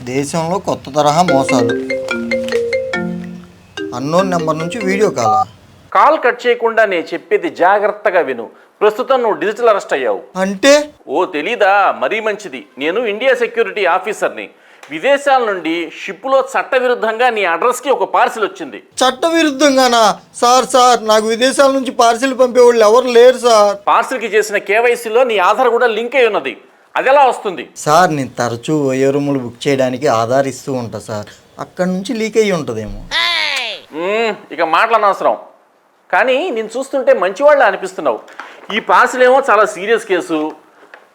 దేశంలో కొత్త తరహా మోసాలు. అన్నోన్ నెంబర్ నుంచి వీడియో కాల్. కాల్ కట్ చేయకుండా నేను చెప్పేది జాగ్రత్తగా విను. ప్రస్తుతం నువ్వు డిజిటల్ అరెస్ట్ అయ్యావు. అంటే? ఓ తెలీదా? మరీ మంచిది. నేను ఇండియా సెక్యూరిటీ ఆఫీసర్ని. విదేశాల నుండి షిప్లో చట్టవిరుద్ధంగా నీ అడ్రస్కి ఒక పార్సిల్ వచ్చింది. చట్టవిరుద్ధంగానా? సార్ నాకు విదేశాల నుంచి పార్సిల్ పంపేవాళ్ళు ఎవరు లేరు సార్. పార్సిల్కి చేసిన కేవైసీలో నీ ఆధార్ కూడా లింక్ అయి ఉన్నది. అది ఎలా వస్తుంది? సార్ నేను తరచూ ఓయో రూములు బుక్ చేయడానికి ఆధార్ ఇస్తూ ఉంటా సార్. అక్కడ నుంచి లీక్ అయ్యి ఉంటుందేమో. ఇక మాటలనవసరం. కానీ నేను చూస్తుంటే మంచివాళ్ళ అనిపిస్తున్నావు. ఈ పార్సిల్ ఏమో చాలా సీరియస్ కేసు.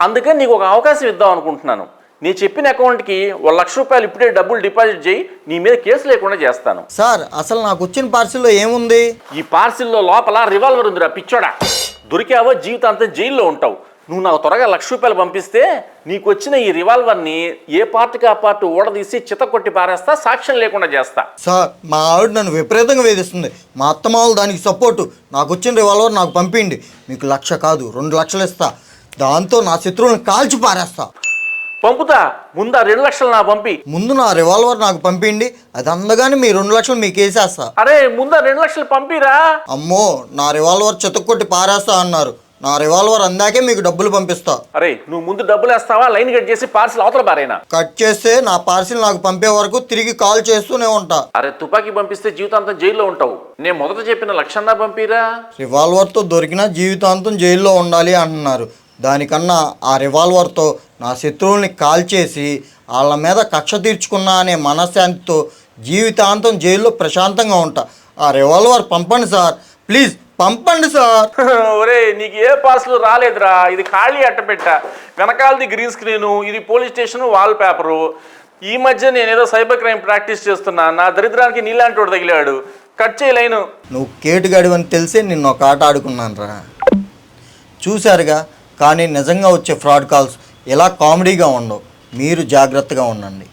అందుకని నీకు ఒక అవకాశం ఇద్దాం అనుకుంటున్నాను. నేను చెప్పిన అకౌంట్కి ₹1,00,000 ఇప్పుడే డబ్బులు డిపాజిట్ చేయి. నీ మీద కేసు లేకుండా చేస్తాను. సార్ అసలు నాకు వచ్చిన పార్సిల్లో ఏముంది? ఈ పార్సిల్లో లోపల రివాల్వర్ ఉందిరా పిచ్చోడా. దొరికావో జీవితాంతం జైల్లో ఉంటావు. నువ్వు నాకు త్వరగా ₹1,00,000 పంపిస్తే నీకు వచ్చిన ఈ రివాల్వర్ని ఏ పార్టీకి ఆ పార్టీ ఊడదీసి చితకొట్టి పారేస్తా, సాక్ష్యం లేకుండా చేస్తా. సార్ మా ఆవిడ నన్ను విపరీతంగా వేధిస్తుంది. మా అత్తమావులు దానికి సపోర్టు. నాకు వచ్చిన రివాల్వర్ నాకు పంపిండి. మీకు 1,00,000 కాదు 2,00,000 ఇస్తా. దాంతో నా శత్రువులను కాల్చి పారేస్తా. పంపుతా. ముందు ఆ 2,00,000 నా పంపి. ముందు నా రివాల్వర్ నాకు పంపిండి. అది అందగానే మీ 2,00,000 మీకు వేసేస్తా. అరే ముందు ఆ 2,00,000 పంపిరా. అమ్మో నా రివాల్వర్ చితక్కొట్టి పారేస్తా అన్నారు. నా రివాల్వర్ అందాకే మీకు డబ్బులు పంపిస్తా. అరే నువ్వు ముందు డబ్బులు వేస్తావా? లైన్ కట్ చేసి పార్సిల్ అవతల బారేనా? కట్ చేస్తే నా పార్సిల్ నాకు పంపే వరకు తిరిగి కాల్ చేస్తూనే ఉంటా. అరే తుపాకీ పంపిస్తే జీవితాంతం జైల్లో ఉంటావు. నేను మొదట చెప్పిన 1,00,000 పంపిరా. రివాల్వర్తో దొరికినా జీవితాంతం జైల్లో ఉండాలి అంటున్నారు. దానికన్నా ఆ రివాల్వర్తో నా శత్రువుల్ని కాల్చేసి వాళ్ళ మీద కక్ష తీర్చుకున్నా అనే మనశ్శాంతితో జీవితాంతం జైల్లో ప్రశాంతంగా ఉంటా. ఆ రివాల్వర్ పంపండి సార్, ప్లీజ్ పంపండి సార్. ఒరే నీకు ఏ పార్సల్ రాలేదురా. ఇది ఖాళీ అట్టపెట్ట. వెనకాలది గ్రీన్ స్క్రీను, ఇది పోలీస్ స్టేషన్ వాల్ పేపరు. ఈ మధ్య నేనేదో సైబర్ క్రైమ్ ప్రాక్టీస్ చేస్తున్నా. నా దరిద్రానికి నీలాంటి వాడు తగిలాడు. కట్ చేయలేను. నువ్వు కేటుగాడివి అని తెలిసే నిన్ను ఒక ఆట ఆడుకున్నాను రా. చూశారుగా. కానీ నిజంగా వచ్చే ఫ్రాడ్ కాల్స్ ఇలా కామెడీగా ఉండవు. మీరు జాగ్రత్తగా ఉండండి.